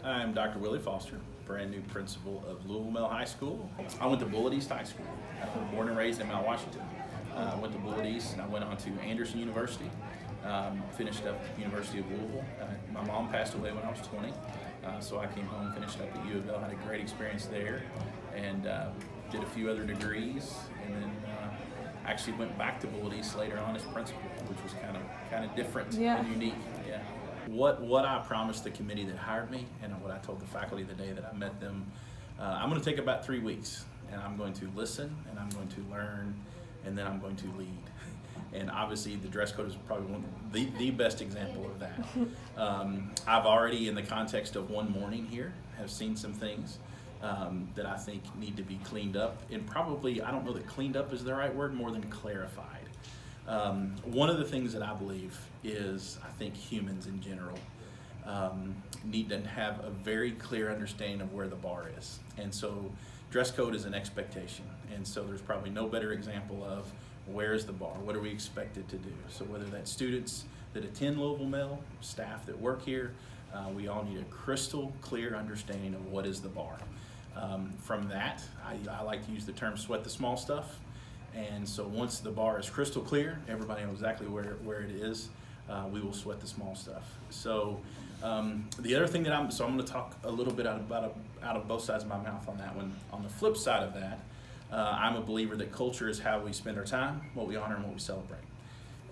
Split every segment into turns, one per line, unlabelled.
I'm Dr. Willie Foster, brand new principal of Louisville Male High School. I went to Bullitt East High School. Born and raised in Mount Washington. Went to Bullitt East and I went on to Anderson University. Finished up at the University of Louisville. My mom passed away when I was 20, so I came home, finished up at U of L, had a great experience there, and did a few other degrees, and then actually went back to Bullitt East later on as principal, which was kind of different and unique. Yeah. What I promised the committee that hired me, and what I told the faculty the day that I met them, I'm going to take about 3 weeks, and I'm going to listen, and I'm going to learn, and then I'm going to lead. And obviously the dress code is probably the best example of that. I've already, in the context of one morning here, have seen some things that I think need to be cleaned up, and probably, I don't know that cleaned up is the right word, more than clarified. One of the things that I believe is, I think humans in general need to have a very clear understanding of where the bar is. And so dress code is an expectation. And so there's probably no better example of where is the bar? What are we expected to do? So whether that's students that attend Louisville Male, staff that work here, we all need a crystal clear understanding of what is the bar. From that, I like to use the term sweat the small stuff. And so once the bar is crystal clear, everybody knows exactly where it is, we will sweat the small stuff. So the other thing that I'm going to talk a little bit out of both sides of my mouth on that one. On the flip side of that, I'm a believer that culture is how we spend our time, what we honor, and what we celebrate.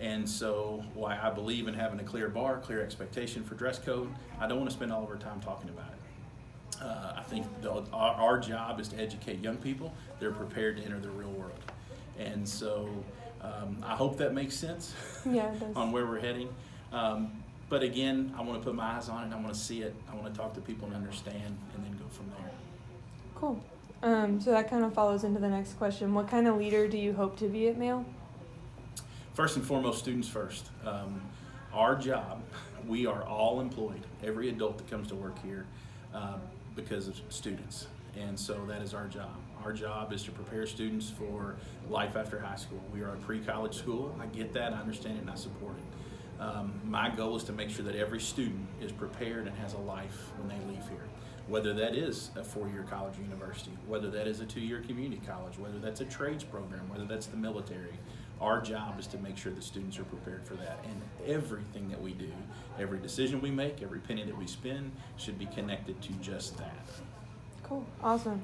And so why I believe in having a clear bar, clear expectation for dress code, I don't want to spend all of our time talking about it. I think our job is to educate young people. They're prepared to enter the real world. And so I hope that makes sense on where we're heading. But again, I want to put my eyes on it. I want to see it. I want to talk to people and understand, and then go from there.
Cool. So that kind of follows into the next question. What kind of leader do you hope to be at Male?
First and foremost, students first. Our job, we are all employed, every adult that comes to work here, because of students. And so that is our job. Our job is to prepare students for life after high school. We are a pre-college school. I get that, I understand it, and I support it. My goal is to make sure that every student is prepared and has a life when they leave here. Whether that is a 4-year college or university, whether that is a 2-year community college, whether that's a trades program, whether that's the military. Our job is to make sure the students are prepared for that. And everything that we do, every decision we make, every penny that we spend should be connected to just that.
Cool, awesome.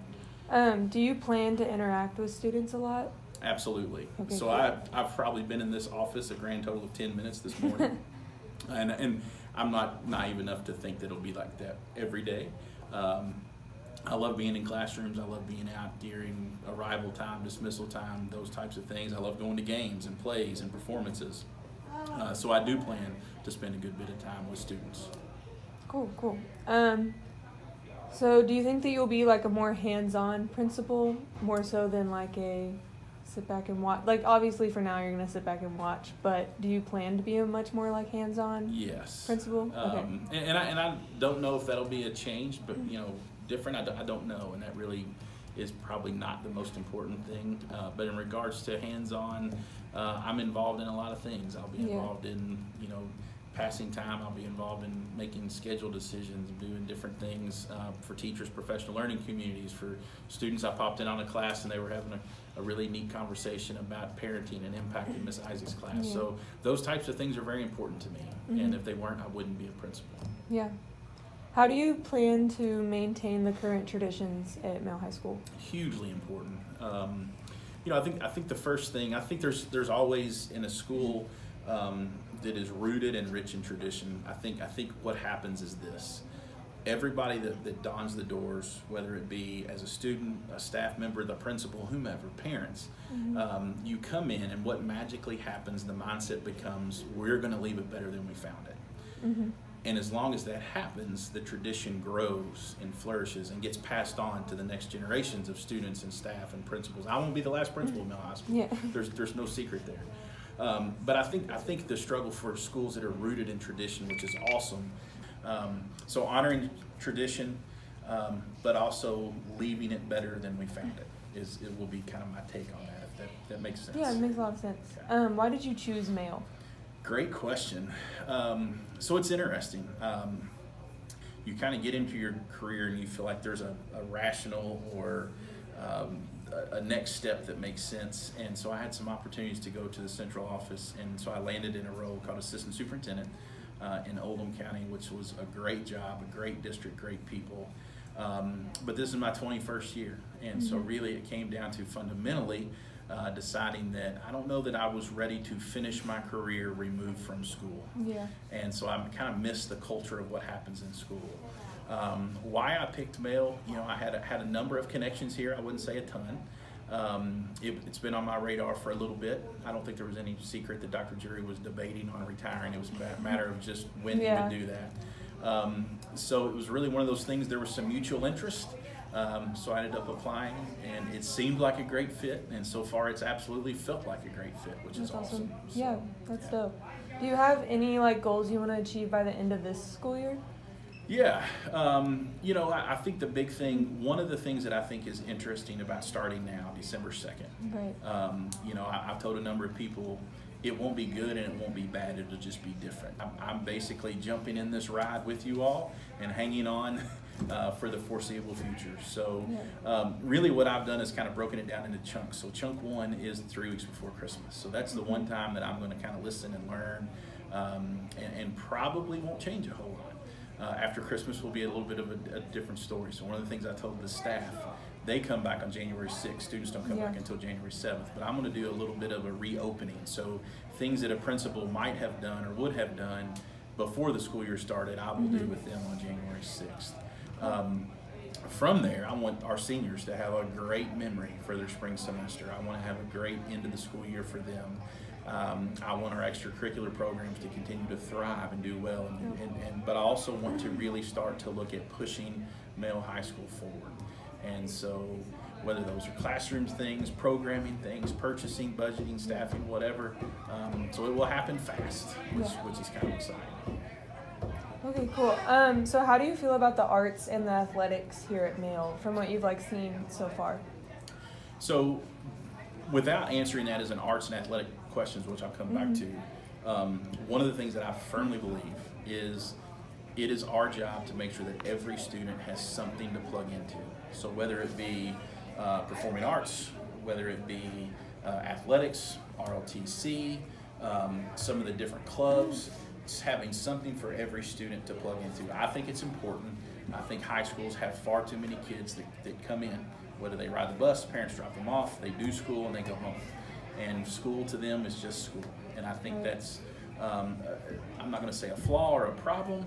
Do you plan to interact with students a lot?
Absolutely.
Okay,
so
cool.
I've probably been in this office a grand total of 10 minutes this morning. and I'm not naive enough to think that it'll be like that every day. I love being in classrooms. I love being out during arrival time, dismissal time, those types of things. I love going to games and plays and performances. So I do plan to spend a good bit of time with students.
Cool. So do you think that you'll be like a more hands-on principal, more so than like a sit back and watch? Like obviously for now you're going to sit back and watch, but do you plan to be a much more like hands-on principal? Okay.
And I don't know if that'll be a change, but different, I don't know, and that really is probably not the most important thing. But in regards to hands-on, I'm involved in a lot of things. I'll be involved in passing time. I'll be involved in making schedule decisions, doing different things for teachers, professional learning communities, for students. I popped in on a class and they were having a really neat conversation about parenting and impacting Miss Isaac's class. So those types of things are very important to me, and if they weren't, I wouldn't be a principal.
Yeah. How do you plan to maintain the current traditions at Male High School?
Hugely important. I think the first thing, I think there's always in a school that is rooted and rich in tradition. I think what happens is this: everybody that dons the doors, whether it be as a student, a staff member, the principal, whomever, parents, you come in, and what magically happens, the mindset becomes, we're going to leave it better than we found it. And as long as that happens, the tradition grows and flourishes and gets passed on to the next generations of students and staff and principals. I won't be the last principal of Male High School. There's no secret there. But I think the struggle for schools that are rooted in tradition, which is awesome. So honoring tradition, but also leaving it better than we found it will be kind of my take on that, if that makes sense.
Yeah, it makes a lot of sense.
Okay.
Why did you choose Male?
Great question. So it's interesting. you kind of get into your career and you feel like there's a rational or a next step that makes sense. And so I had some opportunities to go to the central office, and so I landed in a role called assistant superintendent in Oldham County, which was a great job, a great district, great people. But this is my 21st year, and so really it came down to fundamentally deciding that I don't know that I was ready to finish my career removed from school.
Yeah. And
so I kind of missed the culture of what happens in school. Why I picked Male, I had a number of connections here. I wouldn't say a ton. It's been on my radar for a little bit. I don't think there was any secret that Dr. Jury was debating on retiring. It was a matter of just when he would do that. So it was really one of those things. There was some mutual interest. So I ended up applying, and it seemed like a great fit, and so far it's absolutely felt like a great fit, which is awesome. So,
yeah, that's dope. Do you have any goals you want to achieve by the end of this school year?
Yeah, I think the big thing, one of the things that I think is interesting about starting now, December 2nd,
right.
I've told a number of people it won't be good and it won't be bad, it'll just be different. I'm basically jumping in this ride with you all and hanging on for the foreseeable future. So really what I've done is kind of broken it down into chunks. So chunk 1 is 3 weeks before Christmas. So that's the one time that I'm going to kind of listen and learn and probably won't change a whole lot. After Christmas will be a little bit of a different story. So one of the things I told the staff, they come back on January 6th. Students don't come back until January 7th. But I'm going to do a little bit of a reopening. So things that a principal might have done or would have done before the school year started, I will do with them on January 6th. From there, I want our seniors to have a great memory for their spring semester. I want to have a great end of the school year for them. I want our extracurricular programs to continue to thrive and do well, but I also want to really start to look at pushing Male High School forward. And so whether those are classroom things, programming things, purchasing, budgeting, staffing, whatever. So it will happen fast, which is kind of exciting.
Okay, cool. So how do you feel about the arts and the athletics here at Male from what you've seen so far?
So without answering that as an arts and athletic questions, which I'll come back to, one of the things that I firmly believe is it is our job to make sure that every student has something to plug into. So whether it be performing arts, whether it be athletics, ROTC, some of the different clubs, having something for every student to plug into. I think it's important. I think high schools have far too many kids that come in, whether they ride the bus, parents drop them off, they do school, and they go home. And school to them is just school. And I think that's, I'm not going to say a flaw or a problem,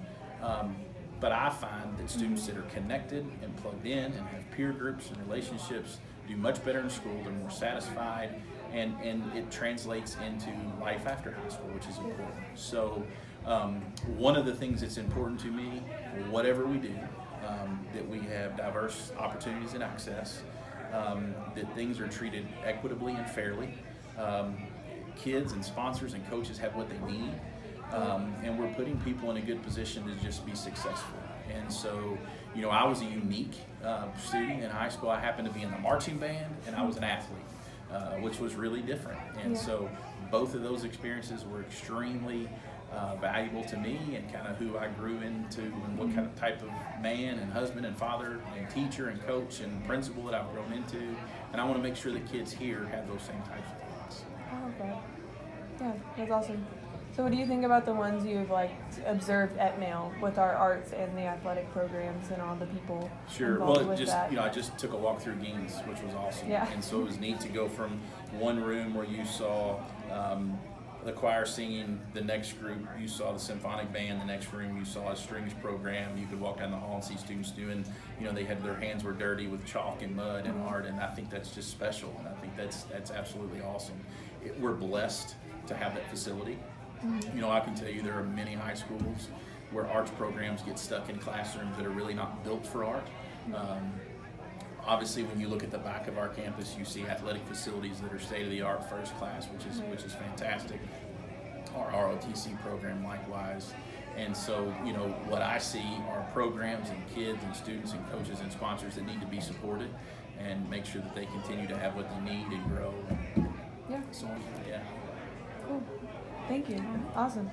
but I find that students that are connected and plugged in and have peer groups and relationships do much better in school, they're more satisfied, and it translates into life after high school, which is important. So one of the things that's important to me, whatever we do, that we have diverse opportunities and access, that things are treated equitably and fairly. Kids and sponsors and coaches have what they need, and we're putting people in a good position to just be successful. And so, I was a unique student in high school. I happened to be in the marching band, and I was an athlete, which was really different. And so both of those experiences were extremely valuable to me and kind of who I grew into and what kind of type of man and husband and father and teacher and coach and principal that I've grown into. And I want to make sure that kids here have those same types of things.
Okay. Yeah, that's awesome. So what do you think about the ones you've observed at Male with our arts and the athletic programs and all the people involved with that?
I just took a walk through Gaines, which was awesome.
Yeah.
And so it was neat to go from one room where you saw the choir singing, the next group you saw the symphonic band, the next room you saw a strings program. You could walk down the hall and see students doing, they had their hands were dirty with chalk and mud and art, and I think that's just special, and I think that's absolutely awesome. We're blessed to have that facility. I can tell you there are many high schools where arts programs get stuck in classrooms that are really not built for art. Obviously, when you look at the back of our campus, you see athletic facilities that are state-of-the-art, first class, which is fantastic. Our ROTC program, likewise. And so, what I see are programs and kids and students and coaches and sponsors that need to be supported and make sure that they continue to have what they need and grow.
Yeah.
So, yeah.
Cool. Thank you. Awesome.